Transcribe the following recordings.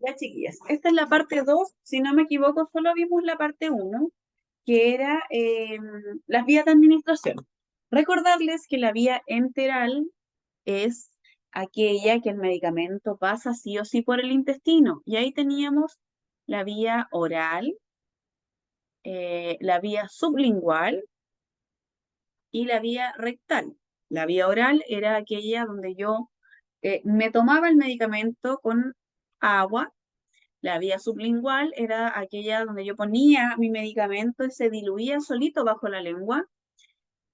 Ya, chiquillas, esta es la parte 2. Si no me equivoco, solo vimos la parte uno, que era las vías de administración. Recordarles que la vía enteral es aquella que el medicamento pasa sí o sí por el intestino. Y ahí teníamos la vía oral, la vía sublingual y la vía rectal. La vía oral era aquella donde yo me tomaba el medicamento con agua. La vía sublingual era aquella donde yo ponía mi medicamento y se diluía solito bajo la lengua.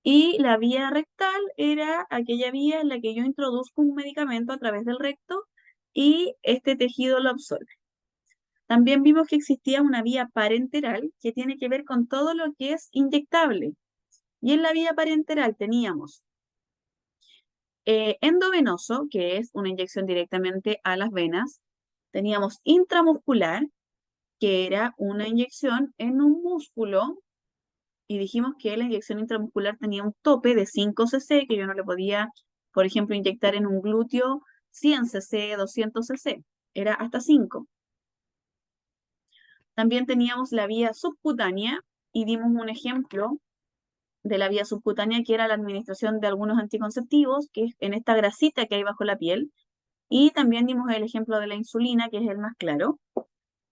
Y la vía rectal era aquella vía en la que yo introduzco un medicamento a través del recto y este tejido lo absorbe. También vimos que existía una vía parenteral que tiene que ver con todo lo que es inyectable. Y en la vía parenteral teníamos endovenoso, que es una inyección directamente a las venas. Teníamos intramuscular, que era una inyección en un músculo, y dijimos que la inyección intramuscular tenía un tope de 5 cc, que yo no le podía, por ejemplo, inyectar en un glúteo 100 cc, 200 cc, era hasta 5. También teníamos la vía subcutánea, y dimos un ejemplo de la vía subcutánea, que era la administración de algunos anticonceptivos, que es en esta grasita que hay bajo la piel, y también dimos el ejemplo de la insulina, que es el más claro.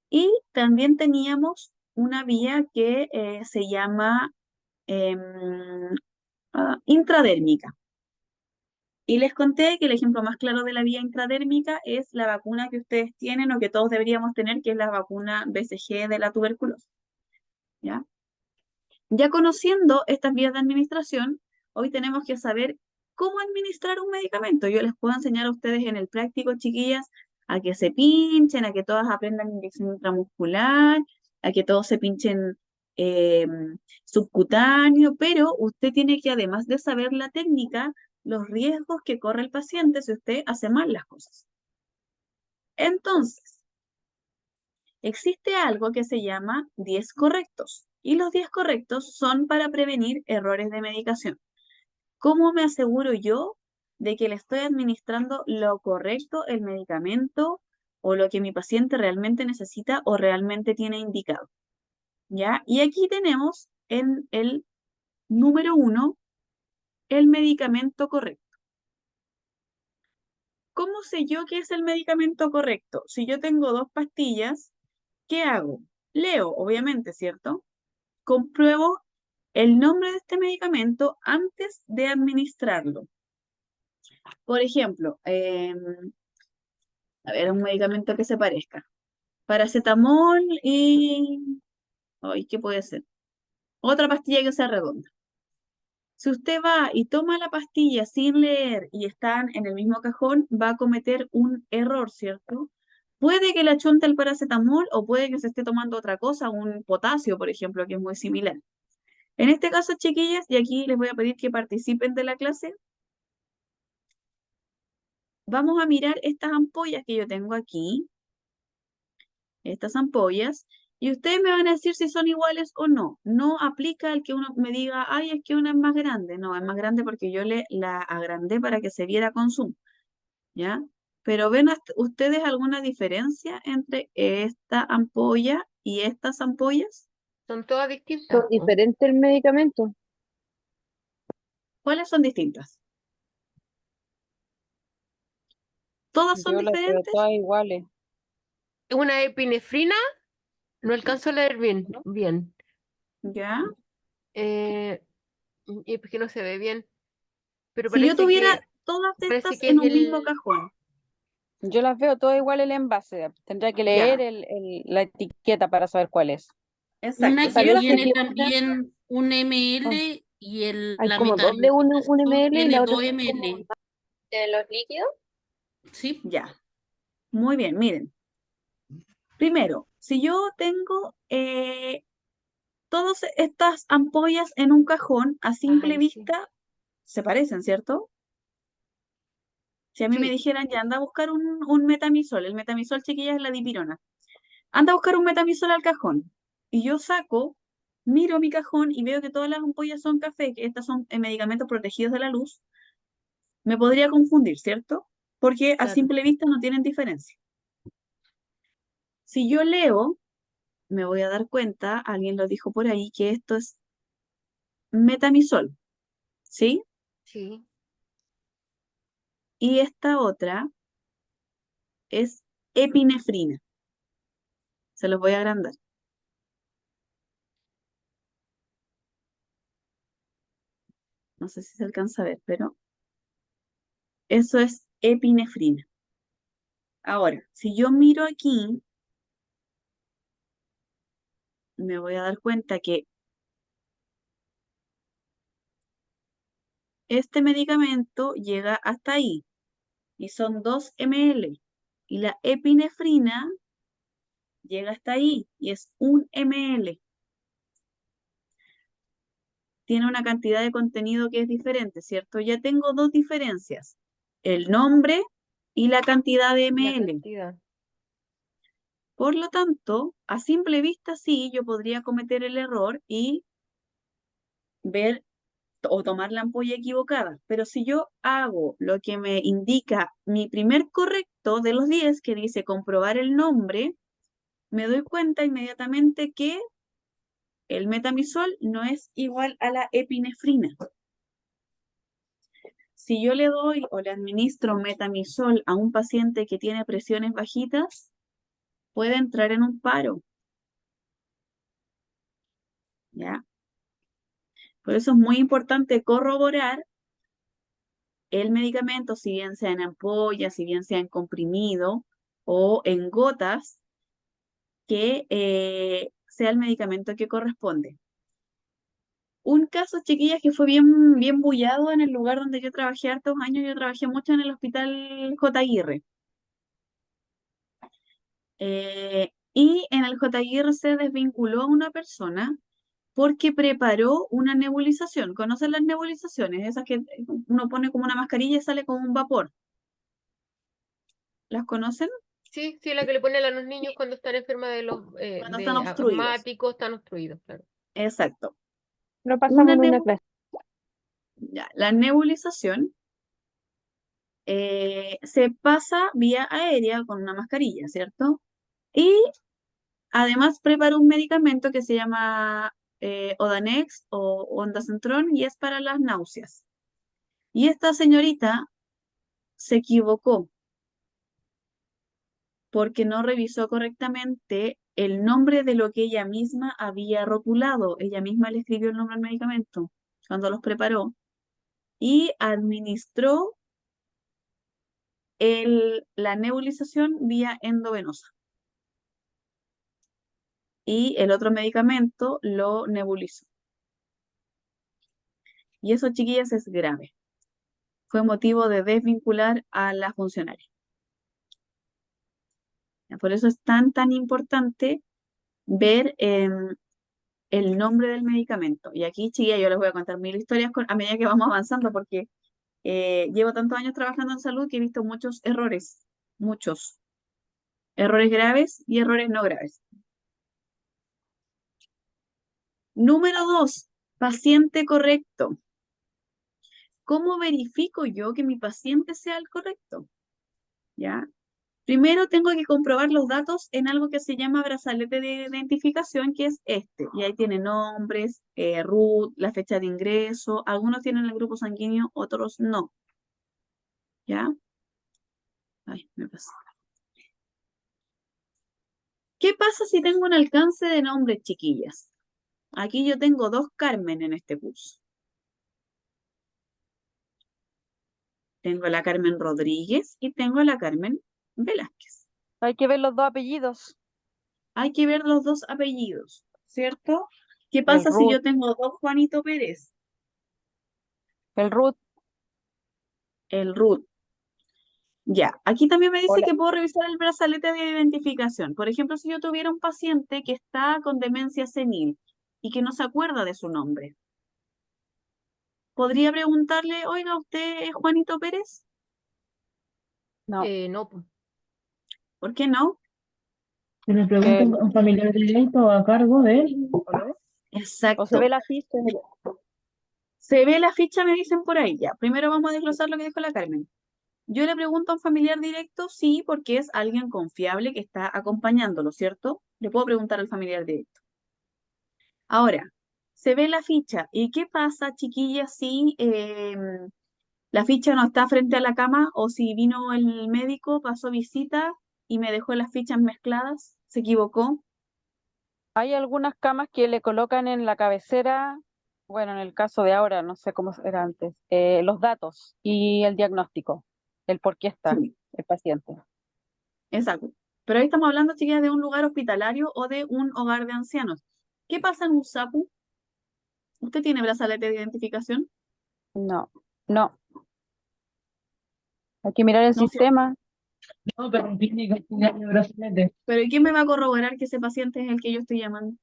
Y también teníamos una vía que se llama em, intradérmica. Y les conté que el ejemplo más claro de la vía intradérmica es la vacuna que ustedes tienen o que todos deberíamos tener, que es la vacuna BCG de la tuberculosis. ¿Ya? Ya conociendo estas vías de administración, hoy tenemos que saber cómo administrar un medicamento. Yo les puedo enseñar a ustedes en el práctico, chiquillas, a que se pinchen, a que todas aprendan inyección intramuscular, a que todos se pinchen eh, subcutáneo, pero usted tiene que, además de saber la técnica, los riesgos que corre el paciente si usted hace mal las cosas. Entonces, existe algo que se llama 10 correctos, y los 10 correctos son para prevenir errores de medicación. ¿Cómo me aseguro yo de que le estoy administrando lo correcto, el medicamento o lo que mi paciente realmente necesita o realmente tiene indicado? ¿Ya? Y aquí tenemos en el número 1 el medicamento correcto. ¿Cómo sé yo qué es el medicamento correcto? Si yo tengo 2 pastillas, ¿qué hago? Leo, obviamente, ¿cierto? Compruebo el nombre de este medicamento antes de administrarlo. Por ejemplo, a ver, un medicamento que se parezca. Paracetamol y... Ay, ¿qué puede ser? Otra pastilla que sea redonda. Si usted va y toma la pastilla sin leer y están en el mismo cajón, va a cometer un error, ¿cierto? Puede que le achunte el paracetamol o puede que se esté tomando otra cosa, un potasio, por ejemplo, que es muy similar. En este caso, chiquillas, y aquí les voy a pedir que participen de la clase, vamos a mirar estas ampollas que yo tengo aquí, estas ampollas, y ustedes me van a decir si son iguales o no. No aplica el que uno me diga, ay, es que una es más grande. No, es más grande porque yo la agrandé para que se viera con zoom, ¿ya? Pero ¿ven ustedes alguna diferencia entre esta ampolla y estas ampollas? Son todas Son distintas, po. diferentes el medicamento. ¿Cuáles son distintas? ¿Todas son Yo las veo diferentes? todas iguales. Una epinefrina, no alcanzo a leer bien, bien. ¿Ya? Eh, y es que no se ve bien, pero Si yo tuviera todas parece estas que en es un mismo el, cajón, Yo las veo todas iguales el envase. Tendría que leer ya, la etiqueta para saber cuál es. exacto. Una Si que yo ¿Sabías las que tiene tuviera, también un ah, ml y hay la como dos de un metalizón ml y tiene la otra 2 son como ml? ¿De los líquidos? ¿Sí? ya, muy bien, miren. Primero, si yo tengo todas estas ampollas en un cajón, a simple ay, sí, vista se parecen, ¿cierto? Si a mí me sí, dijeran, ya anda a buscar un metamisol, el metamisol, chiquillas, es la dipirona. Anda a buscar un metamisol al cajón. Y yo saco, miro mi cajón y veo que todas las ampollas son café, que estas son medicamentos protegidos de la luz. Me podría confundir, ¿cierto? Porque a claro. simple vista no tienen diferencia. Si yo leo, me voy a dar cuenta, alguien lo dijo por ahí, que esto es metamizol, ¿sí? Sí. Y esta otra es epinefrina. Se los voy a agrandar. No sé si se alcanza a ver, pero eso es epinefrina. Ahora, si yo miro aquí, me voy a dar cuenta que este medicamento llega hasta ahí y son 2 ml. Y la epinefrina llega hasta ahí y es 1 ml. Tiene una cantidad de contenido que es diferente, ¿cierto? Ya tengo dos diferencias, el nombre y la cantidad de La ml. cantidad. Por lo tanto, a simple vista sí, yo podría cometer el error y ver o tomar la ampolla equivocada. Pero si yo hago lo que me indica mi primer correcto de los 10, que dice comprobar el nombre, me doy cuenta inmediatamente que el metamizol no es igual a la epinefrina. Si yo le doy o le administro metamizol a un paciente que tiene presiones bajitas, puede entrar en un paro. ¿Ya? Por eso es muy importante corroborar el medicamento, si bien sea en ampolla, si bien sea en comprimido o en gotas, que sea el medicamento que corresponde. Un caso, chiquillas, que fue bien bullado en el lugar donde yo trabajé hartos años, yo trabajé mucho en el hospital J. Aguirre. Y en el J. Aguirre se desvinculó a una persona porque preparó una nebulización. ¿Conocen las nebulizaciones? Esas que uno pone como una mascarilla y sale como un vapor. ¿Las conocen? Sí, sí, la que le ponen a los niños cuando están enfermos de los Cuando están obstruidos. asmáticos, están obstruidos, claro. Exacto. Lo pasamos en una nebu- clase. Ya, la nebulización se pasa vía aérea con una mascarilla, ¿cierto? Y además preparó un medicamento que se llama Odanex o Ondansetron y es para las náuseas. Y esta señorita se equivocó porque no revisó correctamente el nombre de lo que ella misma había rotulado. Ella misma le escribió el nombre al medicamento cuando los preparó y administró la nebulización vía endovenosa. Y el otro medicamento lo nebulizó. Y eso, chiquillas, es grave. Fue motivo de desvincular a la funcionaria. Por eso es tan importante ver el nombre del medicamento. Y aquí, chiquillas, yo les voy a contar 1000 historias a medida que vamos avanzando, porque llevo tantos años trabajando en salud que he visto muchos errores graves y errores no graves. Número 2, paciente correcto. ¿Cómo verifico yo que mi paciente sea el correcto? ¿Ya? Primero tengo que comprobar los datos en algo que se llama brazalete de identificación, que es este. Y ahí tiene nombres, RUT, la fecha de ingreso. Algunos tienen el grupo sanguíneo, otros no. ¿Ya? Ay, me pasó. ¿Qué pasa si tengo un alcance de nombres, chiquillas? Aquí yo tengo 2 Carmen en este curso. Tengo la Carmen Rodríguez y tengo la Carmen Velázquez. Hay que ver los dos apellidos. Hay que ver los 2 apellidos, ¿cierto? ¿Qué El pasa si Ruth, yo tengo 2 Juanito Pérez? el Ruth. El Ruth. Ya, aquí también me dice Hola. que puedo revisar el brazalete de identificación. Por ejemplo, si yo tuviera un paciente que está con demencia senil y que no se acuerda de su nombre, podría preguntarle, oiga, ¿usted es Juanito Pérez? No, No, pues. ¿Por qué no? Se le pregunta que a un familiar directo a cargo de él, ¿o no? o se Exacto. ve la ficha. Se ve la ficha, me dicen por ahí ya. Primero vamos a desglosar lo que dijo la Carmen. Yo le pregunto a un familiar directo, sí, porque es alguien confiable que está acompañándolo, ¿cierto? Le puedo preguntar al familiar directo. Ahora, se ve la ficha. ¿Y qué pasa, chiquilla, si la ficha no está frente a la cama o si vino el médico, pasó visita y me dejó las fichas mezcladas? ¿Se equivocó? Hay algunas camas que le colocan en la cabecera, bueno, en el caso de ahora, no sé cómo era antes, los datos y el diagnóstico, el por qué está Sí, el paciente. exacto. Pero ahí estamos hablando, chiquillas, de un lugar hospitalario o de un hogar de ancianos. ¿Qué pasa en un SAPU? ¿Usted tiene brazalete de identificación? No, no, hay que mirar el No, ¿cierto? sistema. No, pero en clínica tiene brazalete. Pero ¿y quién me va a corroborar que ese paciente es el que yo estoy llamando?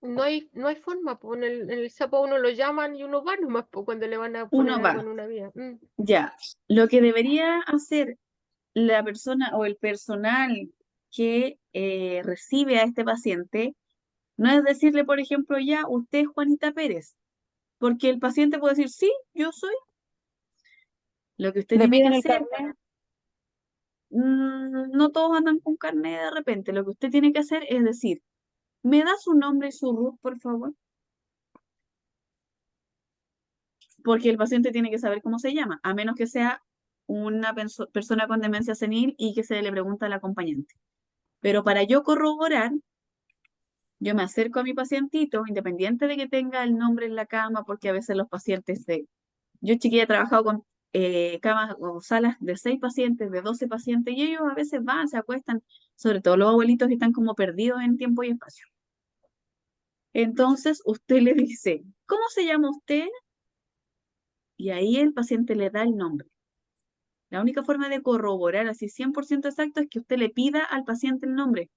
No hay forma, pues en el sapo a uno lo llaman y uno va nomás pues, cuando le van a poner Uno algo va. en una vía. Ya. Lo que debería hacer la persona o el personal que recibe a este paciente no es decirle, por ejemplo, ya, usted es Juanita Pérez, porque el paciente puede decir, sí, yo soy. Lo que usted Le tiene que piden el hacer, carnet, no todos andan con carnet de repente, lo que usted tiene que hacer es decir, ¿me da su nombre y su RUT, por favor? Porque el paciente tiene que saber cómo se llama, a menos que sea una persona con demencia senil y que se le pregunta al acompañante. Pero para yo corroborar, yo me acerco a mi pacientito, independiente de que tenga el nombre en la cama, porque a veces los pacientes de... Yo, chiquilla, he trabajado con camas o salas de 6 pacientes, de 12 pacientes, y ellos a veces van, se acuestan, sobre todo los abuelitos que están como perdidos en tiempo y espacio. Entonces, usted le dice, ¿cómo se llama usted? Y ahí el paciente le da el nombre. La única forma de corroborar así 100% exacto es que usted le pida al paciente el nombre.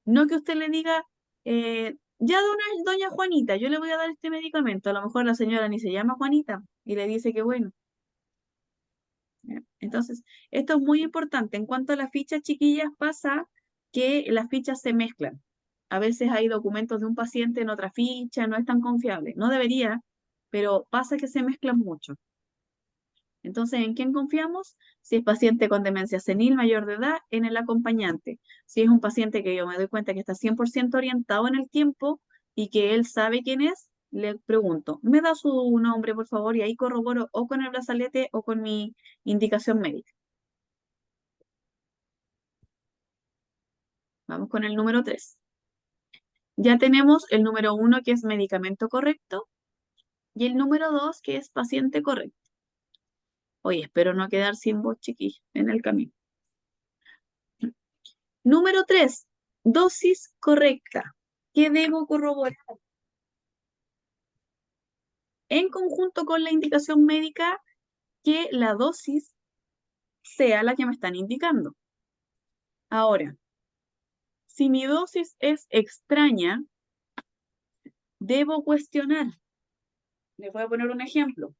No que usted le diga, ya doña Juanita, yo le voy a dar este medicamento. A lo mejor la señora ni se llama Juanita y le dice que bueno. ¿Ya? Entonces, esto es muy importante. En cuanto a las fichas, chiquillas, pasa que las fichas se mezclan. A veces hay documentos de un paciente en otra ficha, no es tan confiable. No debería, pero pasa que se mezclan mucho. Entonces, ¿en quién confiamos? Si es paciente con demencia senil mayor de edad, en el acompañante. Si es un paciente que yo me doy cuenta que está 100% orientado en el tiempo y que él sabe quién es, le pregunto, ¿me da su nombre, por favor? Y ahí corroboro o con el brazalete o con mi indicación médica. Vamos con el número 3. Ya tenemos el número 1, que es medicamento correcto, y el número 2, que es paciente correcto. Oye, espero no quedar sin voz, chiquillos, en el camino. Número 3, dosis correcta. ¿Qué debo corroborar? En conjunto con la indicación médica, que la dosis sea la que me están indicando. Ahora, si mi dosis es extraña, debo cuestionar. Les voy a poner un ejemplo.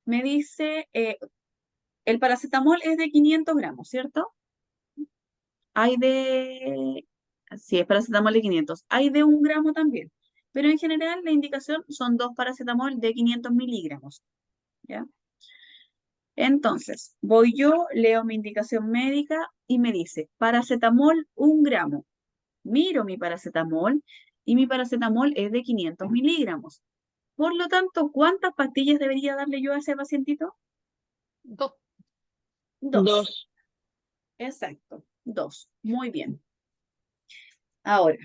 Me dice, el paracetamol es de 500 gramos, ¿cierto? Hay de... Sí, es paracetamol de 500. Hay de 1 gramo también. Pero en general la indicación son 2 paracetamol de 500 miligramos. ¿Ya? Entonces, voy yo, leo mi indicación médica y me dice, paracetamol 1 gramo. Miro mi paracetamol y mi paracetamol es de 500 miligramos. Por lo tanto, ¿cuántas pastillas debería darle yo a ese pacientito? 2. 2. 2. Exacto, 2. Muy bien. Ahora,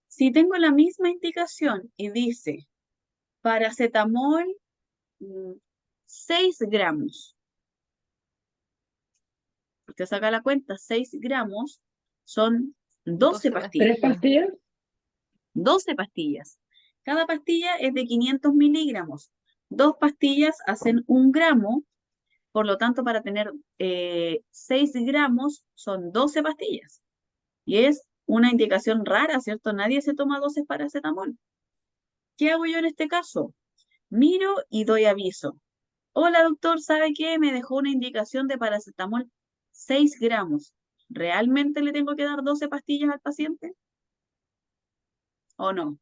si tengo la misma indicación y dice paracetamol 6 gramos, usted saca la cuenta, 6 gramos son 12 12 pastillas. ¿3 pastillas? 12 pastillas. Cada pastilla es de 500 miligramos. 2 pastillas hacen 1 gramo, por lo tanto, para tener 6 gramos son 12 pastillas. Y es una indicación rara, ¿cierto? Nadie se toma 12 paracetamol. ¿Qué hago yo en este caso? Miro y doy aviso. Hola, doctor, ¿sabe qué? Me dejó una indicación de paracetamol 6 gramos. ¿Realmente le tengo que dar 12 pastillas al paciente? ¿O no?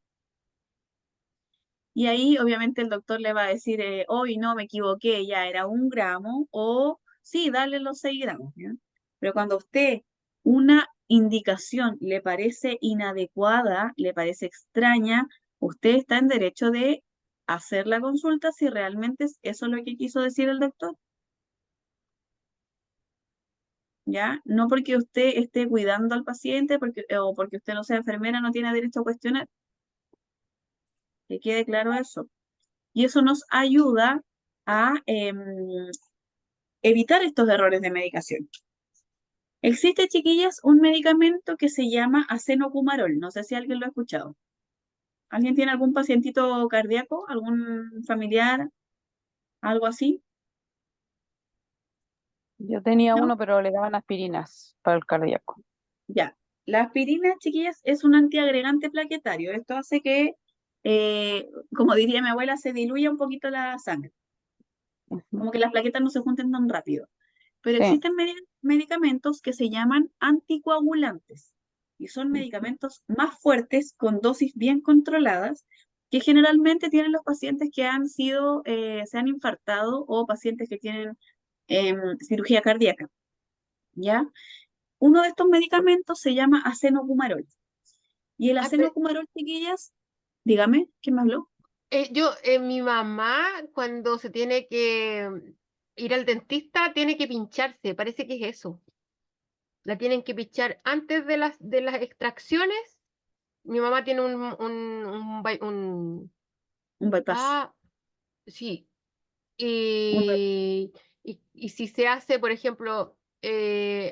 Y ahí obviamente el doctor le va a decir, hoy no me equivoqué, ya era 1 gramo, o sí, dale los 6 gramos, ¿ya? Pero cuando a usted una indicación le parece inadecuada, le parece extraña, usted está en derecho de hacer la consulta si realmente eso es lo que quiso decir el doctor, ¿ya? No porque usted esté cuidando al paciente o porque usted no sea enfermera, no tiene derecho a cuestionar. Que quede claro eso. Y eso nos ayuda a evitar estos errores de medicación. Existe, chiquillas, un medicamento que se llama acenocumarol. No sé si alguien lo ha escuchado. ¿Alguien tiene algún pacientito cardíaco? ¿Algún familiar? ¿Algo así? Yo tenía ¿No? uno, pero le daban aspirinas para el cardíaco. Ya. La aspirina, chiquillas, es un antiagregante plaquetario. Esto hace que, como diría mi abuela, se diluya un poquito la sangre. Ujú. Como que las plaquetas no se junten tan rápido. Pero Sí. existen medicamentos que se llaman anticoagulantes y son medicamentos más fuertes con dosis bien controladas que generalmente tienen los pacientes que se han infartado o pacientes que tienen cirugía cardíaca, ¿ya? Uno de estos medicamentos se llama acenocumarol. Y el Ah, pero, acenocumarol, chiquillas, dígame, ¿quién me habló? mi mamá cuando se tiene que ir al dentista tiene que pincharse, parece que es eso. La tienen que pinchar antes de las extracciones. Mi mamá tiene Un bypass. ah, sí. Un by- Y si se hace, por ejemplo,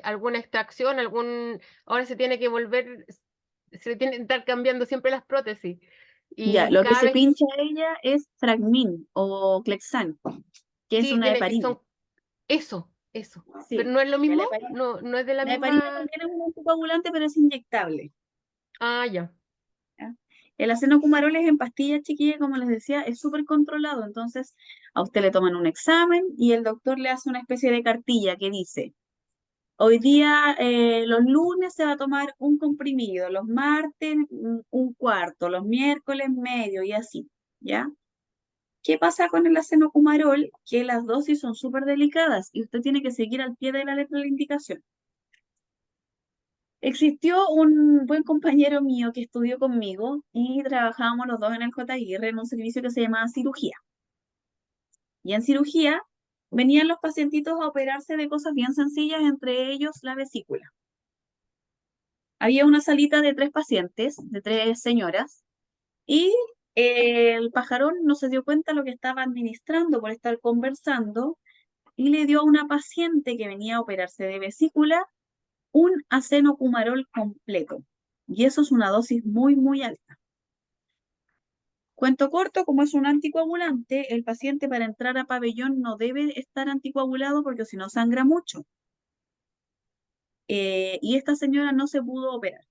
alguna extracción, ahora se tiene que volver, se le tiene que estar cambiando siempre las prótesis. Ya, Y lo que cada se vez, pincha a ella es Fragmin o Clexane, que es sí, una heparina. eso. Pero Sí, no es lo ya mismo, no es de la la heparina misma. también es un anticoagulante, pero es inyectable. Ah, ya. ¿Ya? El acenocumarol es en pastillas, chiquilla, como les decía, es súper controlado. Entonces, a usted le toman un examen y el doctor le hace una especie de cartilla que dice, hoy día, los lunes se va a tomar un comprimido, los martes un cuarto, los miércoles medio y así, ¿ya? ¿Qué pasa con el acenocumarol? Que las dosis son súper delicadas y usted tiene que seguir al pie de la letra la indicación. Existió un buen compañero mío que estudió conmigo y trabajábamos los dos en el JIR en un servicio que se llamaba cirugía. Y en cirugía venían los pacientitos a operarse de cosas bien sencillas, entre ellos la vesícula. Había una salita de 3 pacientes, de 3 señoras, y el pajarón no se dio cuenta de lo que estaba administrando por estar conversando y le dio a una paciente que venía a operarse de vesícula un acenocumarol completo. Y eso es una dosis muy, muy alta. Cuento corto, como es un anticoagulante, el paciente para entrar a pabellón no debe estar anticoagulado porque si no sangra mucho. Y esta señora no se pudo operar.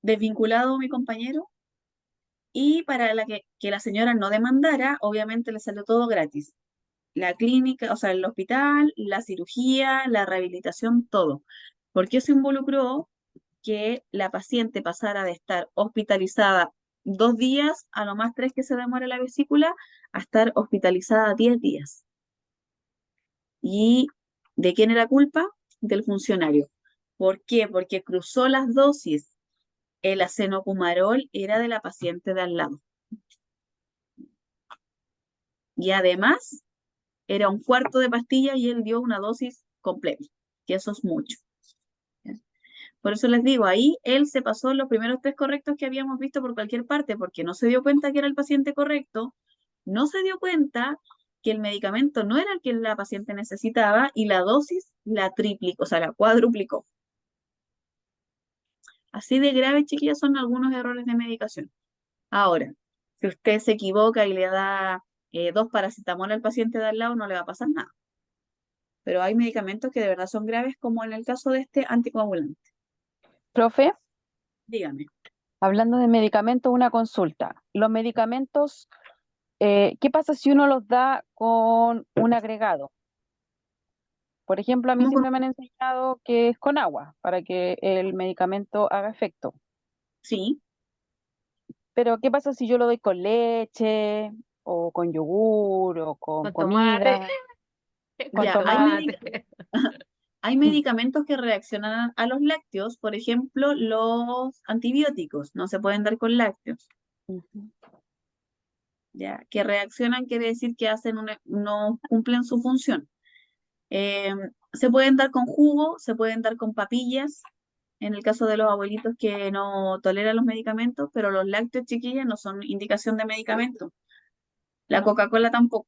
Desvinculado mi compañero y para que la señora no demandara, obviamente le salió todo gratis. La clínica, o sea, el hospital, la cirugía, la rehabilitación, todo. ¿Por qué se involucró que la paciente pasara de estar hospitalizada 2 días, a lo más 3 que se demora la vesícula, a estar hospitalizada 10 días? ¿Y de quién era culpa? Del funcionario. ¿Por qué? Porque cruzó las dosis. El acenocumarol era de la paciente de al lado. Y además, era un cuarto de pastilla y él dio una dosis completa, que eso es mucho. ¿Ya? Por eso les digo, ahí él se pasó los primeros 3 correctos que habíamos visto por cualquier parte, porque no se dio cuenta que era el paciente correcto, no se dio cuenta que el medicamento no era el que la paciente necesitaba y la dosis la triplicó, o sea, la cuadruplicó. Así de graves, chiquillas, son algunos errores de medicación. Ahora, si usted se equivoca y le da 2 paracetamol al paciente de al lado, no le va a pasar nada. Pero hay medicamentos que de verdad son graves, como en el caso de este anticoagulante. Profe, Dígame. hablando de medicamentos, una consulta. Los medicamentos, ¿qué pasa si uno los da con un agregado? Por ejemplo, a mí ¿Cómo siempre me han enseñado que es con agua para que el medicamento haga efecto. Sí, Pero ¿qué pasa si yo lo doy con leche o con yogur o con Con tomate, comida, con con Ya, hay, tomate? hay medicamentos que reaccionan a los lácteos, por ejemplo, los antibióticos, no se pueden dar con lácteos. Ujú. Ya, que reaccionan quiere decir que no cumplen su función. Se pueden dar con jugo, se pueden dar con papillas, en el caso de los abuelitos que no toleran los medicamentos, pero los lácteos, chiquillas, no son indicación de medicamento. La Coca-Cola tampoco.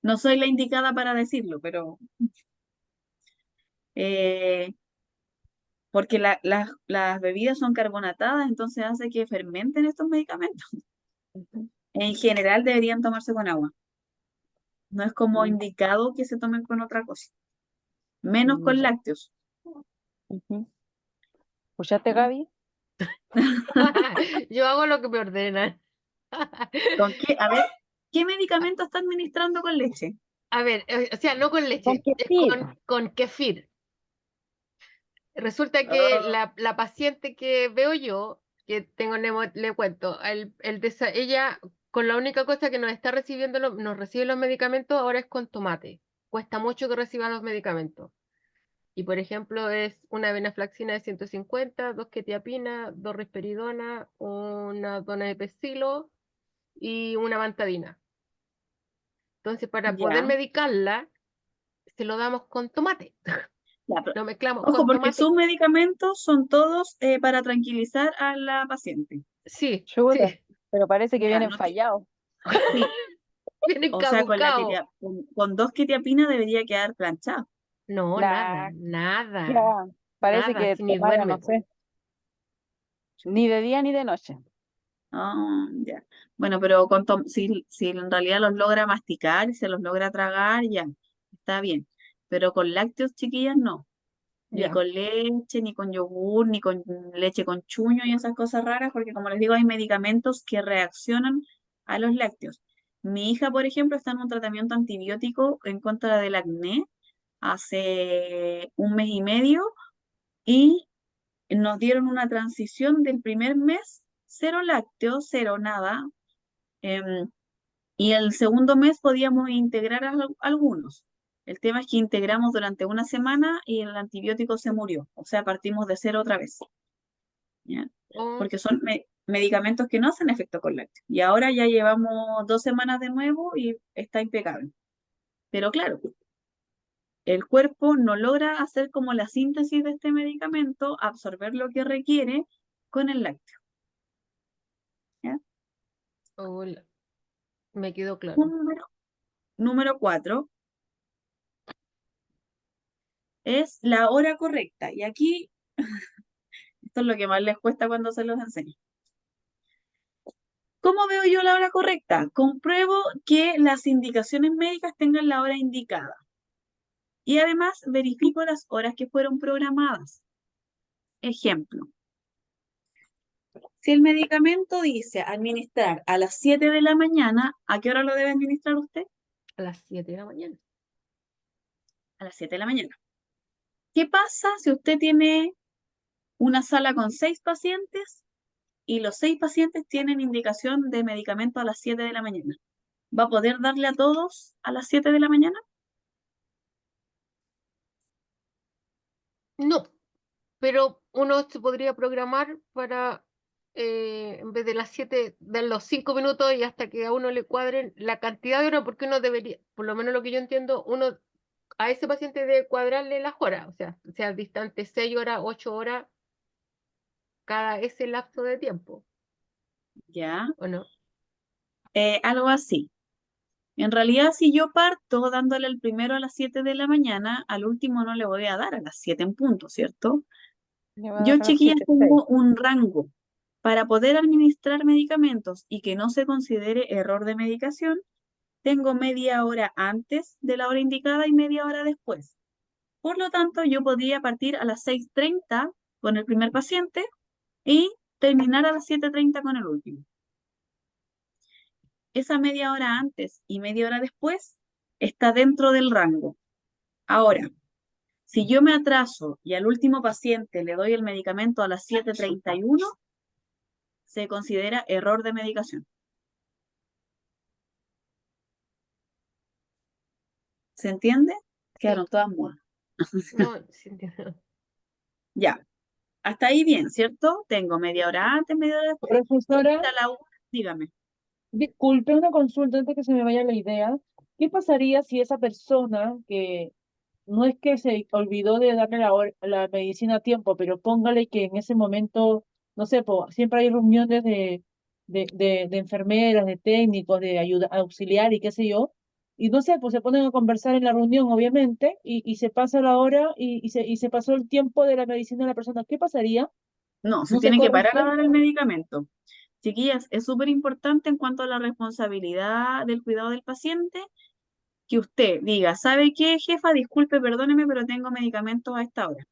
No soy la indicada para decirlo, pero eh, porque las bebidas son carbonatadas, entonces hace que fermenten estos medicamentos. Ujú. En general deberían tomarse con agua. No es como Mm, indicado que se tomen con otra cosa, menos con ya. lácteos. Ujú. ¿Escuchaste, ¿Ya? Gaby? yo hago lo que me ordenan. ¿Con qué? A ver, ¿qué medicamento está administrando con leche? A ver, o sea, no con Con leche, es kefir. con kefir. Resulta que Oh, la paciente que veo yo, que tengo, le cuento, ella con la única cosa que nos está recibiendo, nos recibe los medicamentos ahora es con tomate. Cuesta mucho que reciban los medicamentos. Y por ejemplo es una venaflaxina de 150, dos quetiapina, dos risperidona, una donepezilo y una vantadina. Entonces para poder ya, medicarla, se lo damos con tomate. ya, pero Lo mezclamos ojo, con porque tomate. sus medicamentos son todos para tranquilizar a la paciente. Sí, Chuta, sí, pero parece que Ya, vienen no fallados. sí, vienen o sea, caducados. con dos quetiapina debería quedar planchado. No, nada, La, ya, nada, parece nada, que si ni tomara, no duerme. sé, ni de día ni de noche. Ah, ya. Bueno, pero si en realidad los logra masticar y se los logra tragar, ya, está bien. Pero con lácteos, chiquillas, no. Ni Ya. con leche, ni con yogur, ni con leche con chuño y esas cosas raras, porque como les digo, hay medicamentos que reaccionan a los lácteos. Mi hija, por ejemplo, está en un tratamiento antibiótico en contra del acné hace un mes y medio y nos dieron una transición del primer mes, cero lácteos, cero nada, em, y el segundo mes podíamos integrar algunos. El tema es que integramos durante una semana y el antibiótico se murió, o sea, partimos de cero otra vez, ¿ya? Oh, Porque son medicamentos que no hacen efecto con lácteos. Y ahora ya llevamos 2 semanas de nuevo y está impecable. Pero claro, el cuerpo no logra hacer como la síntesis de este medicamento, absorber lo que requiere con el lácteo, ¿ya? hola, me quedó claro. Número 4 es la hora correcta. Y aquí, esto es lo que más les cuesta cuando se los enseño. ¿Cómo veo yo la hora correcta? Compruebo que las indicaciones médicas tengan la hora indicada. Y además verifico las horas que fueron programadas. Ejemplo, si el medicamento dice administrar a las 7 de la mañana, ¿a qué hora lo debe administrar usted? A las 7 de la mañana. A las 7 de la mañana. ¿Qué pasa si usted tiene una sala con 6 pacientes y los 6 pacientes tienen indicación de medicamento a las 7 de la mañana? ¿Va a poder darle a todos a las 7 de la mañana? No, pero uno se podría programar para, en vez de las 7, dar los 5 minutos y hasta que a uno le cuadren la cantidad de horas, porque uno debería, por lo menos lo que yo entiendo, uno a ese paciente debe cuadrarle las horas, o sea distante 6 horas, 8 horas, cada ese lapso de tiempo, Ya, ¿o no? algo así. En realidad, si yo parto dándole el primero a las 7 de la mañana, al último no le voy a dar a las 7 en punto, ¿cierto? Le voy a Yo, dar a las chiquillas, 7:06. tengo un rango. Para poder administrar medicamentos y que no se considere error de medicación, tengo media hora antes de la hora indicada y media hora después. Por lo tanto, yo podría partir a las 6:30 con el primer paciente y terminar a las 7:30 con el último. Esa media hora antes y media hora después está dentro del rango. Ahora, si yo me atraso y al último paciente le doy el medicamento a las 7:31, se considera error de medicación. ¿Se entiende? Quedaron Sí. todas mudas. No, sí entiendo. Ya, hasta ahí bien, ¿cierto? Tengo media hora antes, media hora después. Profesora, A la 1, dígame. disculpe una consulta antes que se me vaya la idea. ¿Qué pasaría si esa persona que no es que se olvidó de darle la medicina a tiempo, pero póngale que en ese momento, no sé, siempre hay reuniones de enfermeras, de técnicos, de ayuda auxiliar y qué sé yo, y no sé, pues se ponen a conversar en la reunión, obviamente, y se pasa la hora y se pasó el tiempo de la medicina de la persona? ¿Qué pasaría? No, se ¿No se tiene que corre el parar a dar el tiempo? medicamento. Chiquillas, es súper importante en cuanto a la responsabilidad del cuidado del paciente, que usted diga, ¿sabe qué, jefa? Disculpe, perdóneme, pero tengo medicamentos a esta hora.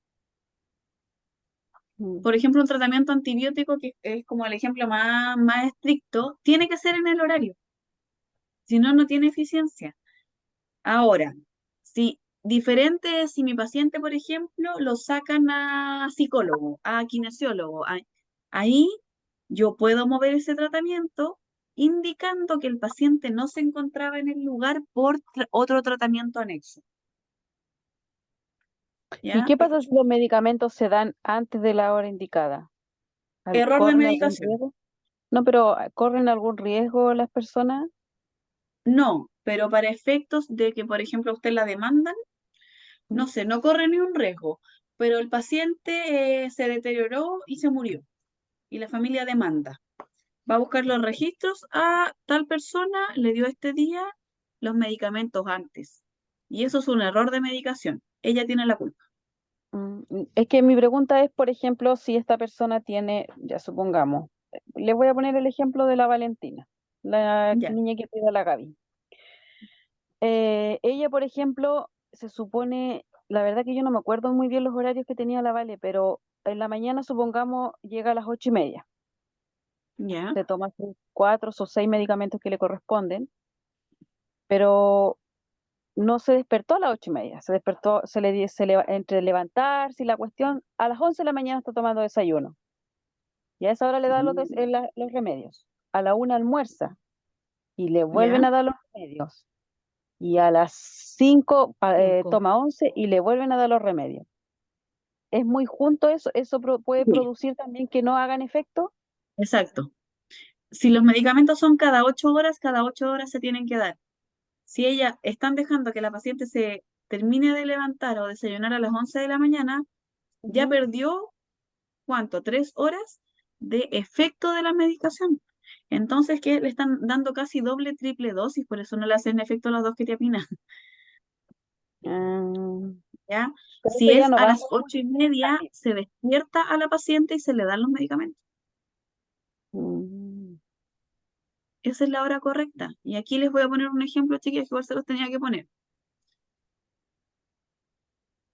Mm. Por ejemplo, un tratamiento antibiótico, que es como el ejemplo más estricto, tiene que ser en el horario, si no, no tiene eficiencia. Ahora, si diferente es si mi paciente, por ejemplo, lo sacan a psicólogo, a kinesiólogo, ahí yo puedo mover ese tratamiento indicando que el paciente no se encontraba en el lugar por otro tratamiento anexo. ¿Y ¿Ya? qué pasa si los medicamentos se dan antes de la hora indicada? Error de ¿Corren algún medicación. riesgo? No, pero ¿corren algún riesgo las personas? No, pero para efectos de que, por ejemplo, a usted la demandan, no sé, no corre ni un riesgo, pero el paciente se deterioró y se murió, y la familia demanda. Va a buscar los registros a tal persona, le dio este día los medicamentos antes. Y eso es un error de medicación. Ella tiene la culpa. Es que mi pregunta es, por ejemplo, si esta persona tiene, ya supongamos, le voy a poner el ejemplo de la Valentina, la Ya, niña que cuida a la Gaby. Ella, por ejemplo, se supone, la verdad que yo no me acuerdo muy bien los horarios que tenía la Vale, pero en la mañana, supongamos, llega a las 8:30. ya, Se toma sus 4 o 6 medicamentos que le corresponden, pero no se despertó a las 8:30. Se despertó, entre levantarse y la cuestión, a las 11 de la mañana está tomando desayuno. Y a esa hora le dan los remedios. A la 1 almuerza y le vuelven ya. a dar los remedios. Y a las 5 5. toma 11 y le vuelven a dar los remedios. ¿Es muy junto eso? ¿Eso puede Sí, producir también que no hagan efecto? exacto. Si los medicamentos son cada 8 horas se tienen que dar. Si ella están dejando que la paciente se termine de levantar o desayunar a las 11 de la mañana, ya Ujú. perdió, ¿cuánto? 3 horas de efecto de la medicación. Entonces, ¿qué? Le están dando casi doble, triple dosis, por eso no le hacen efecto las dos ketiapinas, Ah, ¿ya? pero Si eso ya es no a va a las ser muy 8:30, necesario. se despierta a la paciente y se le dan los medicamentos. Mm, Esa es la hora correcta. Y aquí les voy a poner un ejemplo, chiquillos, que igual se los tenía que poner.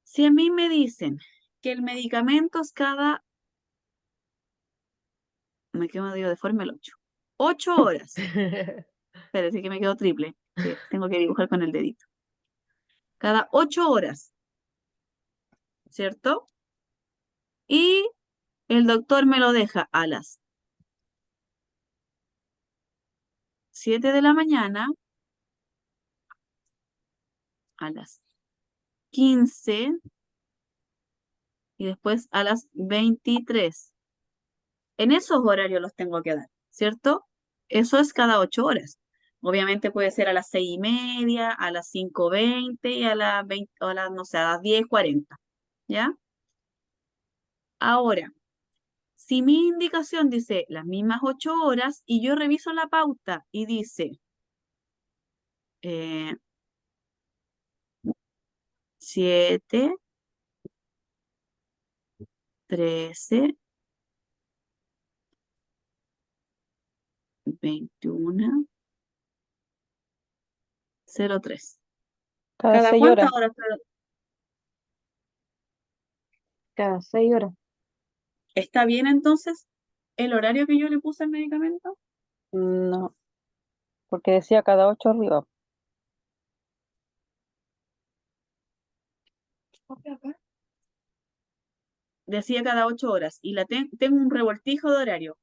Si a mí me dicen que el medicamento es me quedo medio deforme el 8. 8 horas. Espérate que me quedo triple. Sí, tengo que dibujar con el dedito. Cada 8 horas, ¿cierto? Y el doctor me lo deja a las 7 de la mañana, a las 15 y después a las 23. En esos horarios los tengo que dar, ¿cierto? Eso es cada 8 horas. Obviamente puede ser a las 6:30, a las 5:20 y a las 20, o a las, no sé, a las 10:40. ¿Ya? Ahora, si mi indicación dice las mismas 8 horas y yo reviso la pauta y dice 7, 13, 21, 03. Cada ¿Cada 6 horas. cuántas horas? Cada 6 horas. ¿Está bien entonces el horario que yo le puse al medicamento? No, porque decía cada 8 arriba. Decía cada 8 horas y tengo un revoltijo de horario.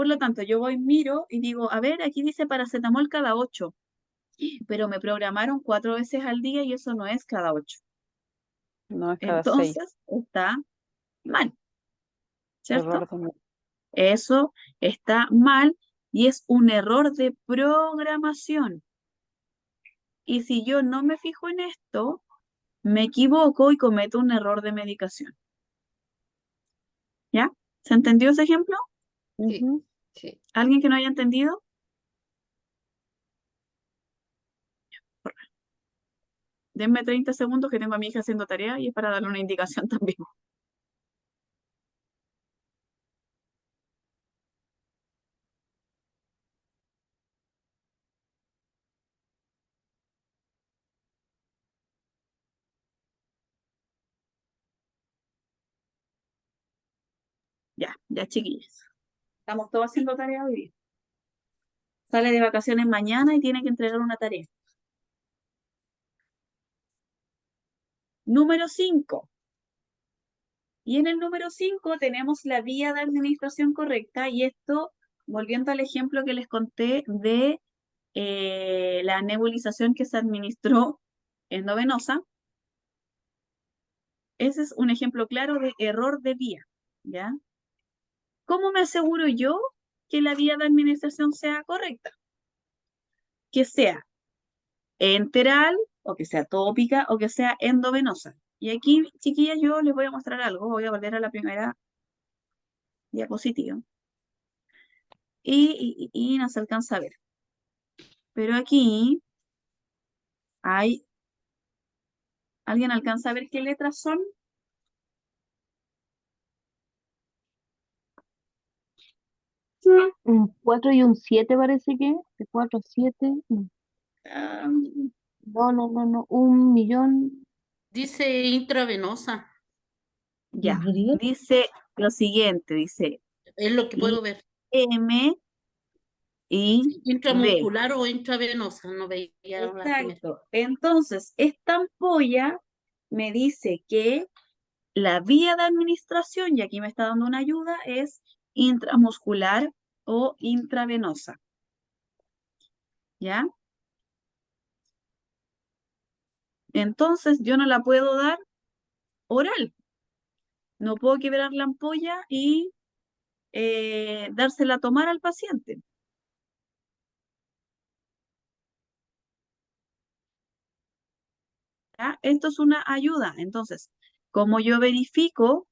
Por lo tanto, yo voy, miro y digo, a ver, aquí dice paracetamol cada 8, pero me programaron 4 veces al día y eso no es cada 8. No es cada 6. Entonces, está mal, ¿cierto? Error de memoria. Eso está mal y es un error de programación. Y si yo no me fijo en esto, me equivoco y cometo un error de medicación. ¿Ya? ¿Se entendió ese ejemplo? Sí. Ujú. Sí. ¿Alguien que no haya entendido? Denme 30 segundos que tengo a mi hija haciendo tarea y es para darle una indicación también. Ya chiquillos. Estamos todos haciendo tarea hoy día. Sale de vacaciones mañana y tiene que entregar una tarea. Número 5. Y en el número 5 tenemos la vía de administración correcta y esto, volviendo al ejemplo que les conté de la nebulización que se administró endovenosa, ese es un ejemplo claro de error de vía, ¿ya? ¿Cómo me aseguro yo que la vía de administración sea correcta? Que sea enteral, o que sea tópica, o que sea endovenosa. Y aquí, chiquillas, yo les voy a mostrar algo. Voy a volver a la primera diapositiva. Y no se alcanza a ver. Pero aquí hay... ¿Alguien alcanza a ver qué letras son? Un 4 y un 7 parece que. De 4 a 7. Ah, No. 1.000.000. Dice intravenosa, ya. ¿Rodrigo? Dice lo siguiente, dice es lo que puedo ver. M y B. Intramuscular o intravenosa, no veía la primera. Exacto. Entonces, esta ampolla me dice que la vía de administración, y aquí me está dando una ayuda, es intramuscular o intravenosa. ¿Ya? Entonces, yo no la puedo dar oral. No puedo quebrar la ampolla y dársela a tomar al paciente. ¿Ya? Esto es una ayuda. Entonces, como yo verifico,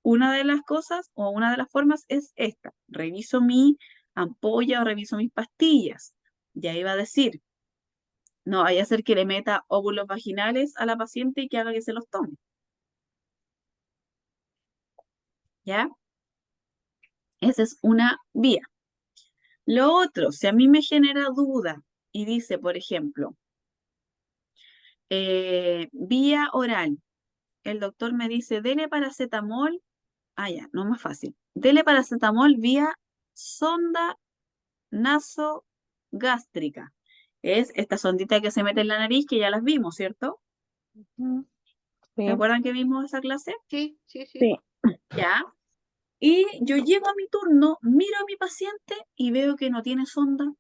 una de las cosas o una de las formas es esta. Reviso mi ampolla o reviso mis pastillas. Ya iba a decir, no vaya a ser que le meta óvulos vaginales a la paciente y que haga que se los tome. ¿Ya? Esa es una vía. Lo otro, si a mí me genera duda y dice, por ejemplo, vía oral, el doctor me dice, dele paracetamol, ya, no es más fácil, dele paracetamol vía sonda nasogástrica. Es esta sondita que se mete en la nariz que ya las vimos, ¿cierto? Ujú. ¿Se Sí. acuerdan que vimos esa clase? Sí. Sí. Ya. Y yo llego a mi turno, miro a mi paciente y veo que no tiene sonda.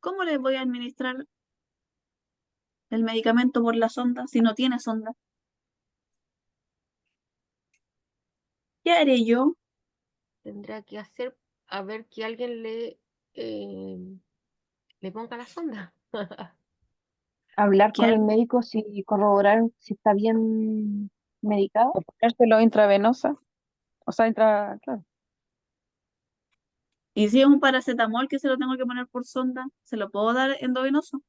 ¿Cómo le voy a administrar el medicamento por la sonda si no tiene sonda? ¿Qué haré yo? Tendrá que hacer a ver que alguien le ponga la sonda. Hablar ¿Qué con el haré? médico si corroborar si está bien medicado. O ponérselo intravenosa. O sea, claro. ¿Y si es un paracetamol que se lo tengo que poner por sonda? ¿Se lo puedo dar endovenoso?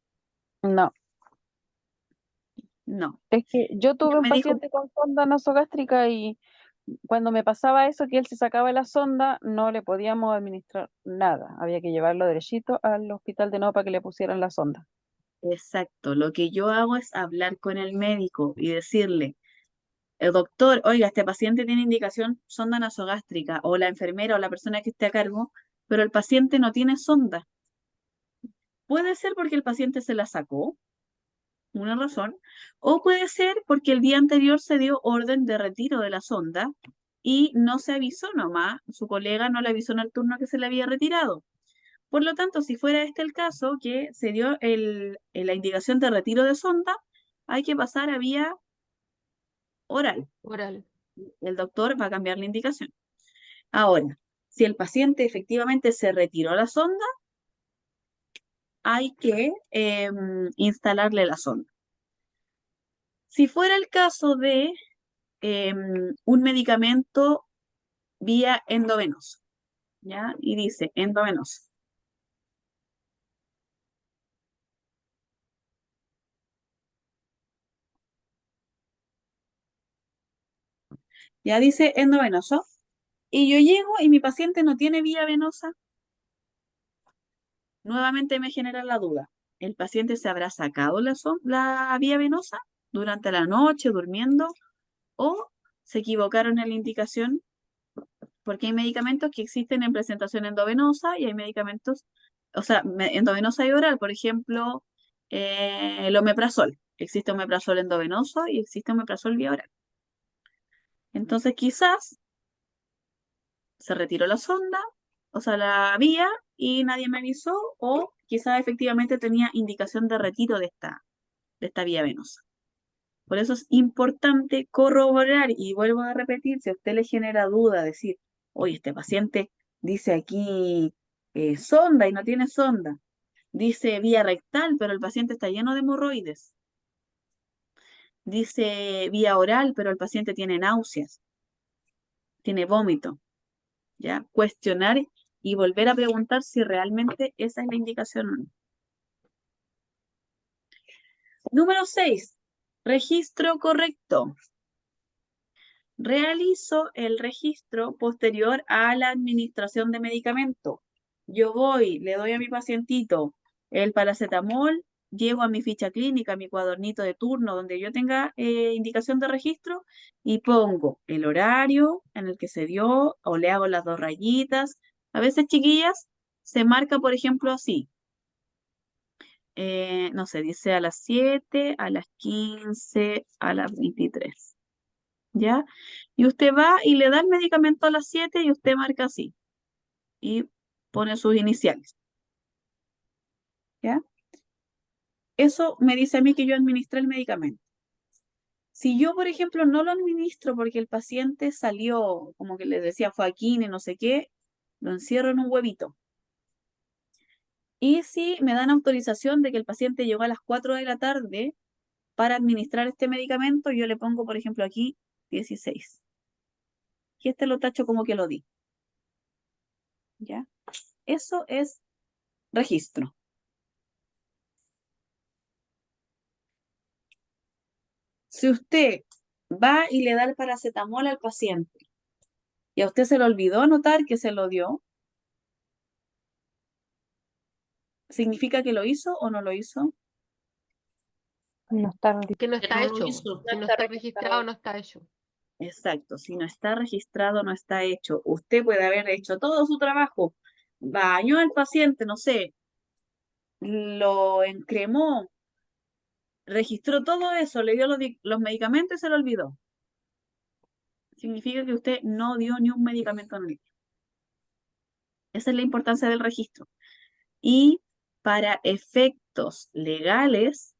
No. No. Es que yo tuve Ella un me dijo, paciente con sonda nasogástrica y cuando me pasaba eso, que él se sacaba la sonda, no le podíamos administrar nada. Había que llevarlo derechito al hospital de nuevo para que le pusieran la sonda. exacto, lo que yo hago es hablar con el médico y decirle, el doctor, oiga, este paciente tiene indicación sonda nasogástrica, o la enfermera o la persona que esté a cargo, pero el paciente no tiene sonda. Puede ser porque el paciente se la sacó, una razón, o puede ser porque el día anterior se dio orden de retiro de la sonda y no se avisó nomás, su colega no le avisó en el turno que se le había retirado. Por lo tanto, si fuera este el caso, que se dio la indicación de retiro de sonda, hay que pasar a vía oral. Oral. El doctor va a cambiar la indicación. Ahora, si el paciente efectivamente se retiró la sonda, hay que instalarle la sonda. Si fuera el caso de un medicamento vía endovenosa, ¿ya? Y dice endovenosa. Ya dice endovenoso. Y yo llego y mi paciente no tiene vía venosa. Nuevamente me genera la duda. ¿El paciente se habrá sacado la vía venosa durante la noche, durmiendo? ¿O se equivocaron en la indicación? Porque hay medicamentos que existen en presentación endovenosa y hay medicamentos, o sea, endovenosa y oral. Por ejemplo, el omeprazol. Existe omeprazol endovenoso y existe omeprazol vía oral. Entonces quizás se retiró la sonda, o sea, la vía, y nadie me avisó, o quizás efectivamente tenía indicación de retiro de esta vía venosa. Por eso es importante corroborar, y vuelvo a repetir, si a usted le genera duda, decir, oye, este paciente dice aquí sonda y no tiene sonda, dice vía rectal, pero el paciente está lleno de hemorroides, dice vía oral, pero el paciente tiene náuseas, tiene vómito, ¿ya? Cuestionar y volver a preguntar si realmente esa es la indicación o no. Número 6. Registro correcto. Realizo el registro posterior a la administración de medicamento. Yo voy, le doy a mi pacientito el paracetamol, llego a mi ficha clínica, a mi cuadernito de turno, donde yo tenga indicación de registro, y pongo el horario en el que se dio, o le hago las 2 rayitas. A veces, chiquillas, se marca, por ejemplo, así. No sé, dice a las 7, a las 15, a las 23. ¿Ya? Y usted va y le da el medicamento a las 7 y usted marca así. Y pone sus iniciales. ¿Ya? Eso me dice a mí que yo administré el medicamento. Si yo, por ejemplo, no lo administro porque el paciente salió, como que le decía Joaquín y no sé qué, lo encierro en un huevito. Y si me dan autorización de que el paciente llegó a las 4 de la tarde para administrar este medicamento, yo le pongo, por ejemplo, aquí 16. Y este lo tacho como que lo di. ¿Ya? Eso es registro. Si usted va y le da el paracetamol al paciente y a usted se le olvidó anotar que se lo dio, ¿significa que lo hizo o no lo hizo? No está Que no Que está no lo hecho. hizo. Si no está registrado, no está hecho. Exacto, si no está registrado, no está hecho. Usted puede haber hecho todo su trabajo, bañó al paciente, no sé, lo encremó, registró todo eso, le dio los medicamentos y se lo olvidó. Significa que usted no dio ni un medicamento en el día. Esa es la importancia del registro. Y para efectos legales,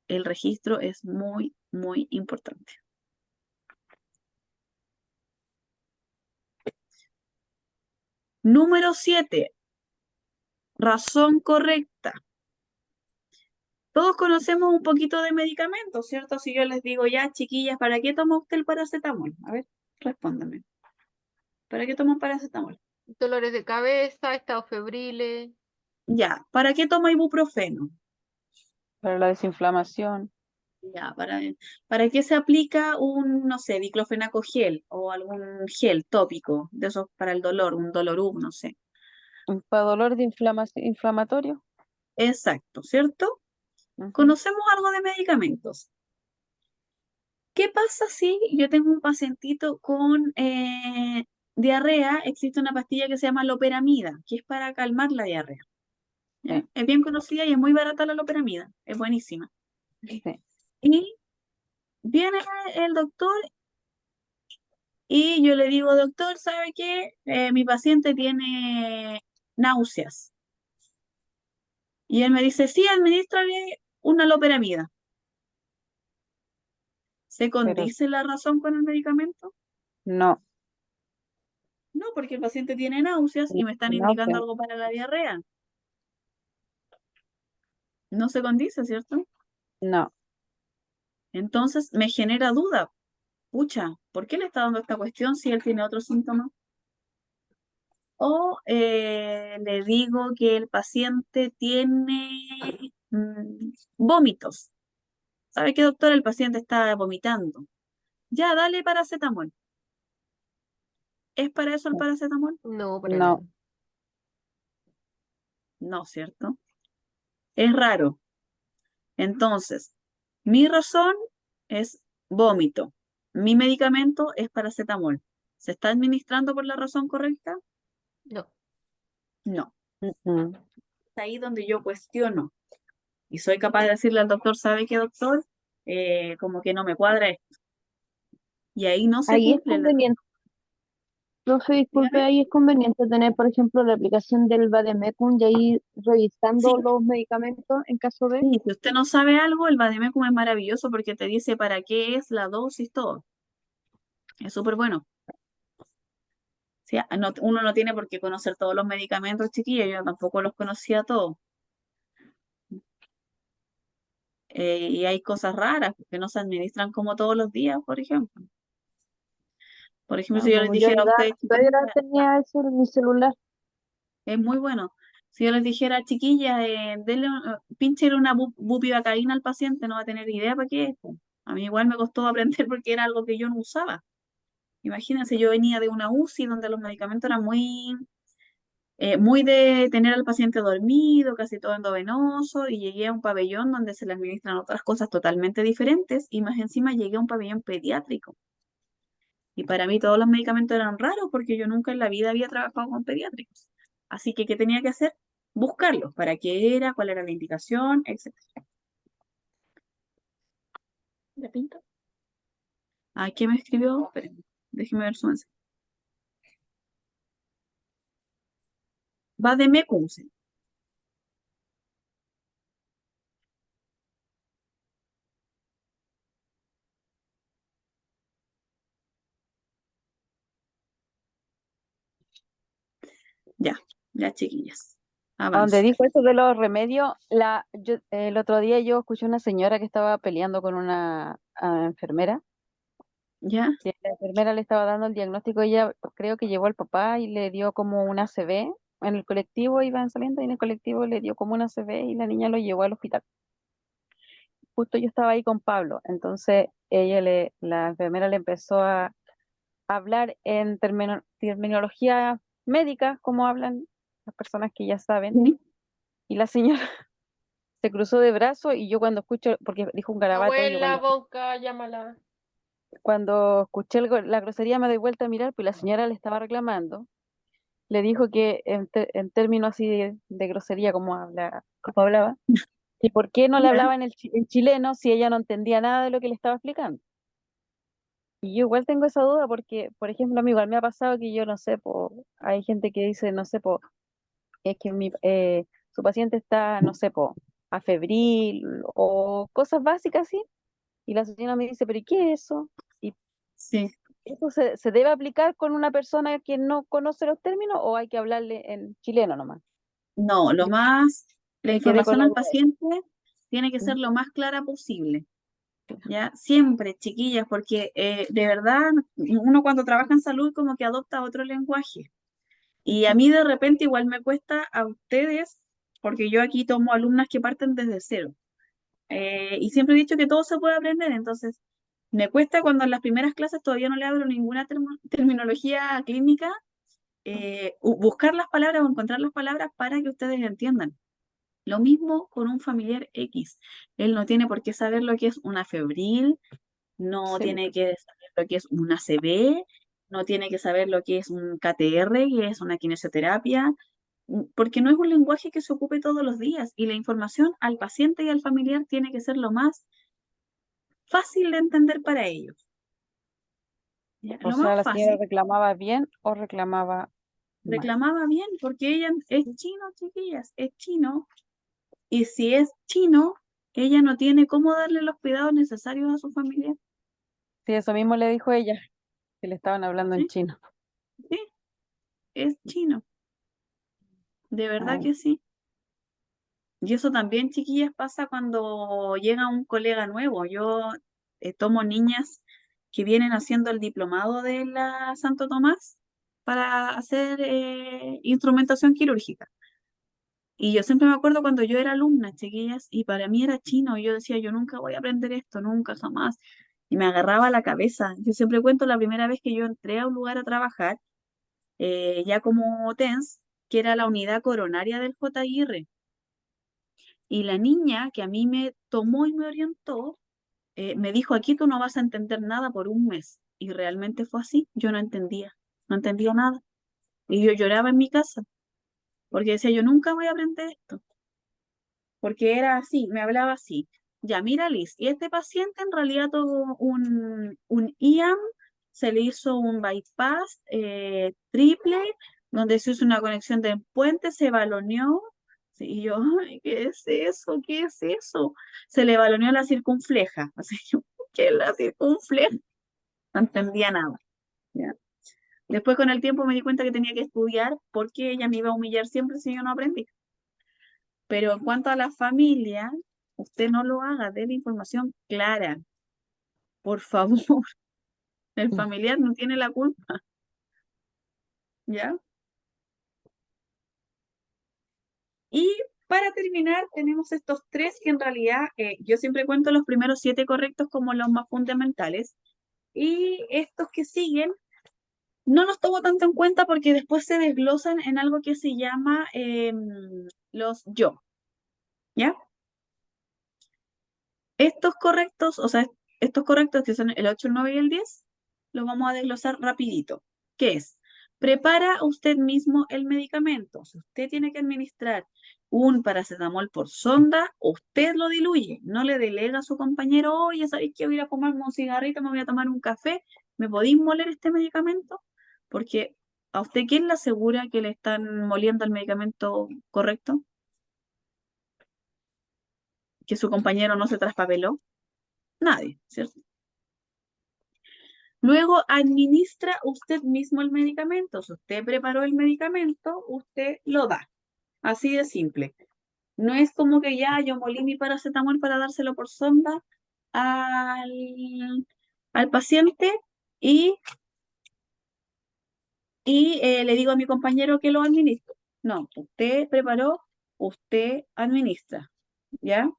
el registro es muy, muy importante. Número 7. Razón correcta. Todos conocemos un poquito de medicamentos, ¿cierto? Si yo les digo, ya, chiquillas, ¿para qué toma usted el paracetamol? A ver, respóndame. ¿Para qué toma paracetamol? Dolores de cabeza, estados febriles. Ya, ¿para qué toma ibuprofeno? Para la desinflamación. Ya, ¿para qué se aplica un, no sé, diclofenaco gel o algún gel tópico de esos para el dolor, un Dolorum, no sé? Para dolor de inflamatorio. Exacto, ¿cierto? Ujú. Conocemos algo de medicamentos. ¿Qué pasa si yo tengo un pacientito con diarrea? Existe una pastilla que se llama loperamida, que es para calmar la diarrea. ¿Ya? Sí. Es bien conocida y es muy barata la loperamida, es buenísima. Sí. Y viene el doctor Y yo le digo, doctor, ¿sabe qué? Mi paciente tiene náuseas. Y él me dice, sí, administrale una loperamida. ¿Se Pero condice la razón con el medicamento? no, No, porque el paciente tiene náuseas y me están no, indicando algo para la diarrea. No se condice, ¿cierto? no. Entonces me genera duda. Pucha, ¿por qué le está dando esta cuestión si él tiene otros síntomas? O le digo que el paciente tiene vómitos. ¿Sabe qué, doctor? El paciente está vomitando. Ya, dale paracetamol. ¿Es para eso el paracetamol? No, para No. nada. No, ¿cierto? Es raro. Entonces, mi razón es vómito. Mi medicamento es paracetamol. ¿Se está administrando por la razón correcta? No. No. Mm. Es ahí donde yo cuestiono. Y soy capaz de decirle al doctor, ¿sabe qué, doctor? Como que no me cuadra esto. Y ahí no se Ahí es cumple la... conveniente, profe, disculpe, Dígame. ahí es conveniente tener, por ejemplo, la aplicación del Vademecum y ahí Sí, revisando los medicamentos en caso de. sí, si usted no sabe algo, el Vademecum es maravilloso porque te dice para qué es la dosis, todo. Es súper bueno. Sí, uno no tiene por qué conocer todos los medicamentos, chiquillos, yo tampoco los conocía todos. Y hay cosas raras que no se administran como todos los días, por ejemplo. Por ejemplo, si yo les Como yo dijera a en ustedes, Vedra chiquillas, tenía eso en mi celular. es muy bueno. Si yo les dijera, chiquillas, pínchele una bupivacaína al paciente, no va a tener idea para qué es, po. A mí igual me costó aprender porque era algo que yo no usaba. Imagínense, yo venía de una UCI donde los medicamentos eran muy de tener al paciente dormido, casi todo endovenoso, y llegué a un pabellón donde se le administran otras cosas totalmente diferentes, y más encima llegué a un pabellón pediátrico. Y para mí todos los medicamentos eran raros porque yo nunca en la vida había trabajado con pediátricos. Así que, ¿qué tenía que hacer? Buscarlos, para qué era, cuál era la indicación, etc. ¿La pinto? ¿A qué me escribió? Espérenme, déjeme ver su mensaje. Va de Mecumse. Ya, ya, chiquillas. Donde Avanzo. dijo eso de los remedios, el otro día yo escuché una señora que estaba peleando con una enfermera, ¿Ya? que la enfermera le estaba dando el diagnóstico, ella creo que llevó al papá y le dio como una ACV, en el colectivo iban saliendo y en el colectivo le dio como una ACV y la niña lo llevó al hospital. Justo yo estaba ahí con Pablo, entonces la enfermera le empezó a hablar en terminología médica, como hablan las personas que ya saben, Sí. y la señora se cruzó de brazos y yo cuando escucho, porque dijo un garabato, yo Abuela, boca, llámala. cuando escuché la grosería me doy vuelta a mirar, pues la señora le estaba reclamando, le dijo que en términos así de grosería como hablaba, y por qué no le ¿Ya? hablaba en chileno si ella no entendía nada de lo que le estaba explicando. Y yo igual tengo esa duda porque, por ejemplo, a mí igual me ha pasado que yo no sé, hay gente que dice, no sé, es que su paciente está, no sé, afebril o cosas básicas así, y la señora me dice, pero ¿y qué es eso? ¿Y Sí. eso se debe aplicar con una persona que no conoce los términos o hay que hablarle en chileno nomás? No, Yo la me quedé con información la al duda de paciente tiene que eso. ser lo más clara posible. ¿Ya? Siempre, chiquillas, porque de verdad uno cuando trabaja en salud como que adopta otro lenguaje. Y a mí de repente igual me cuesta a ustedes, porque yo aquí tomo alumnas que parten desde cero. Y siempre he dicho que todo se puede aprender, entonces me cuesta cuando en las primeras clases todavía no le hablo ninguna terminología clínica, buscar las palabras o encontrar las palabras para que ustedes entiendan. Lo mismo con un familiar X. Él no tiene por qué saber lo que es una febril, no Sí, tiene que saber lo que es un ACV, no tiene que saber lo que es un KTR, que es una kinesioterapia, porque no es un lenguaje que se ocupe todos los días y la información al paciente y al familiar tiene que ser lo más fácil de entender para ellos. ¿ya? O Lo sea, más la señora fácil, reclamaba bien o reclamaba mal. reclamaba bien, porque ella es chino, chiquillas, es chino, y si es chino, ella no tiene cómo darle los cuidados necesarios a su familia. Sí, eso mismo le dijo ella, que le estaban hablando en Sí, chino. sí, es chino, de verdad Ay, que sí. Y eso también, chiquillas, pasa cuando llega un colega nuevo. Yo tomo niñas que vienen haciendo el diplomado de la Santo Tomás para hacer instrumentación quirúrgica. Y yo siempre me acuerdo cuando yo era alumna, chiquillas, y para mí era chino, y yo decía, yo nunca voy a aprender esto, nunca, jamás. Y me agarraba la cabeza. Yo siempre cuento la primera vez que yo entré a un lugar a trabajar, ya como TENS, que era la unidad coronaria del JIR. Y la niña que a mí me tomó y me orientó, me dijo, aquí tú no vas a entender nada por un mes. Y realmente fue así, yo no entendía nada. Y yo lloraba en mi casa, porque decía, yo nunca voy a aprender esto, porque era así, me hablaba así. Ya, mira, Liz, y este paciente en realidad tuvo un IAM, se le hizo un bypass triple, donde se hizo una conexión de puente, se baloneó. Sí, y yo, ay, ¿qué es eso? ¿Qué es eso? Se le baloneó la circunfleja. Así yo, ¿qué es la circunfleja? No entendía nada. ¿Ya? Después con el tiempo me di cuenta que tenía que estudiar porque ella me iba a humillar siempre si yo no aprendí. Pero en cuanto a la familia, usted no lo haga, dé la información clara, por favor. El familiar no tiene la culpa, ¿ya? Y para terminar, tenemos estos tres que en realidad yo siempre cuento los primeros 7 correctos como los más fundamentales. Y estos que siguen no los tomo tanto en cuenta porque después se desglosan en algo que se llama los yo, ¿ya? Estos correctos, o sea, estos correctos que son el 8, el 9 y el 10, los vamos a desglosar rapidito. ¿Qué es? Prepara usted mismo el medicamento. Si usted tiene que administrar un paracetamol por sonda, usted lo diluye. No le delega a su compañero, oye, ¿sabéis que voy a ir a fumarme un cigarrito, me voy a tomar un café? ¿Me podéis moler este medicamento? Porque ¿a usted quién le asegura que le están moliendo el medicamento correcto? ¿Que su compañero no se traspapeló? Nadie, ¿cierto? Luego administra usted mismo el medicamento. Si usted preparó el medicamento, usted lo da. Así de simple. No es como que ya yo molí mi paracetamol para dárselo por sonda al, al paciente y, le digo a mi compañero que lo administre. No, usted preparó, usted administra. ¿Ya?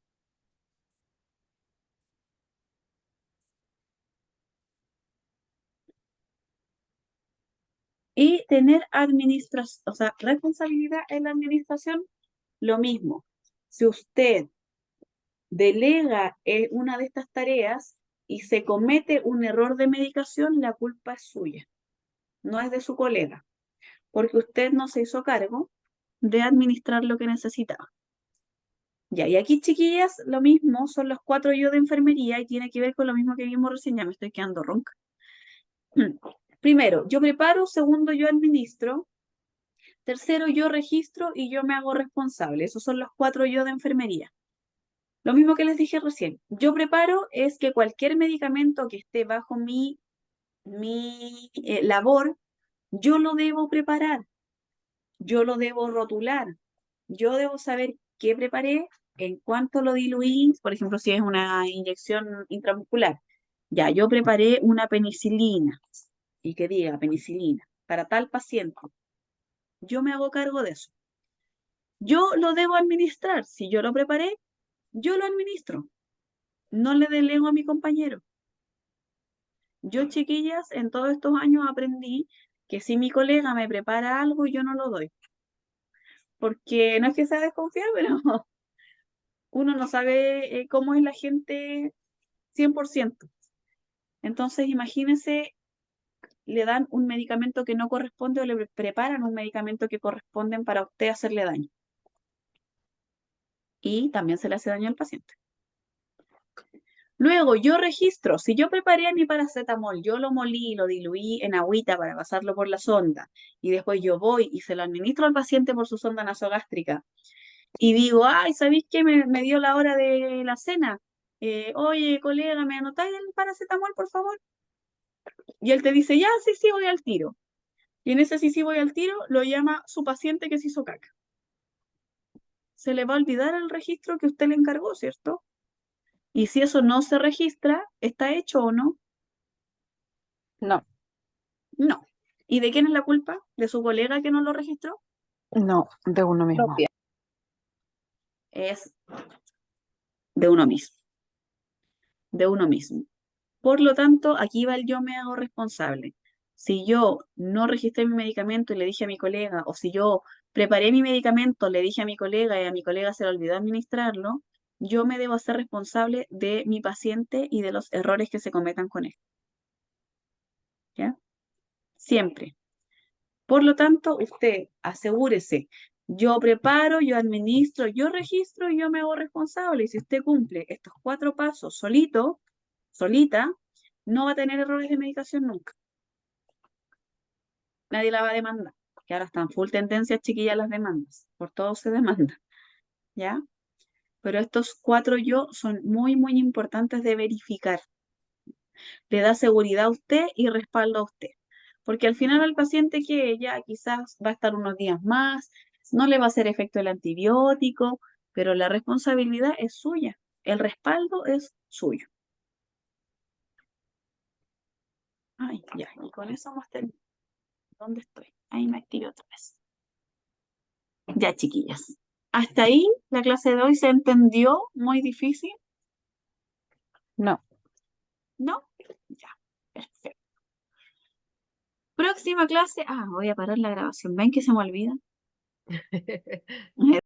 Y tener administración, o sea, responsabilidad en la administración, lo mismo. Si usted delega una de estas tareas y se comete un error de medicación, la culpa es suya, no es de su colega, porque usted no se hizo cargo de administrar lo que necesitaba. Ya, y aquí, chiquillas, lo mismo, son los 4 yo de enfermería y tiene que ver con lo mismo que vimos recién, ya me estoy quedando ronca. Primero, yo preparo, segundo, yo administro, tercero, yo registro y yo me hago responsable. Esos son los 4 yo de enfermería. Lo mismo que les dije recién, yo preparo es que cualquier medicamento que esté bajo mi labor, yo lo debo preparar, yo lo debo rotular, yo debo saber qué preparé, en cuánto lo diluí, por ejemplo, si es una inyección intramuscular. Ya, yo preparé una penicilina y que diga penicilina para tal paciente. Yo me hago cargo de eso. Yo lo debo administrar. Si yo lo preparé, yo lo administro. No le delego a mi compañero. Yo, chiquillas, en todos estos años aprendí que si mi colega me prepara algo, yo no lo doy. Porque no es que sea desconfiar, pero uno no sabe cómo es la gente 100%. Entonces, imagínense, le dan un medicamento que no corresponde o le preparan un medicamento que corresponden para usted hacerle daño. Y también se le hace daño al paciente. Luego yo registro, si yo preparé mi paracetamol, yo lo molí, lo diluí en agüita para pasarlo por la sonda y después yo voy y se lo administro al paciente por su sonda nasogástrica y digo, ay, ¿sabéis qué? Me dio la hora de la cena. Oye, colega, ¿me anotáis el paracetamol, por favor? Y él te dice, ya, sí, sí, voy al tiro. Y en ese sí, sí, voy al tiro, lo llama su paciente que se hizo caca. Se le va a olvidar el registro que usted le encargó, ¿cierto? Y si eso no se registra, ¿está hecho o no? No, No. ¿Y de quién es la culpa? ¿De su colega que no lo registró? no, de uno mismo. Propia. Es de uno mismo. De uno mismo. Por lo tanto, aquí va el yo me hago responsable. Si yo no registré mi medicamento y le dije a mi colega, o si yo preparé mi medicamento, le dije a mi colega y a mi colega se le olvidó administrarlo, yo me debo hacer responsable de mi paciente y de los errores que se cometan con él. ¿Ya? Siempre. Por lo tanto, usted asegúrese, yo preparo, yo administro, yo registro y yo me hago responsable. Y si usted cumple estos 4 pasos solito, solita, no va a tener errores de medicación nunca. Nadie la va a demandar. Que ahora están full tendencias, chiquillas, las demandas. Por todo se demanda. ¿Ya? Pero estos 4 yo son muy, muy importantes de verificar. Le da seguridad a usted y respaldo a usted. Porque al final al paciente que ya quizás va a estar unos días más, no le va a hacer efecto el antibiótico, pero la responsabilidad es suya. El respaldo es suyo. Ay, ya, y con eso hemos terminado. ¿Dónde estoy? Ahí me activé otra vez. Ya, chiquillas. Hasta ahí la clase de hoy se entendió muy difícil, No. ¿no? Ya, perfecto. Próxima clase. Ah, voy a parar la grabación. ¿Ven que se me olvida?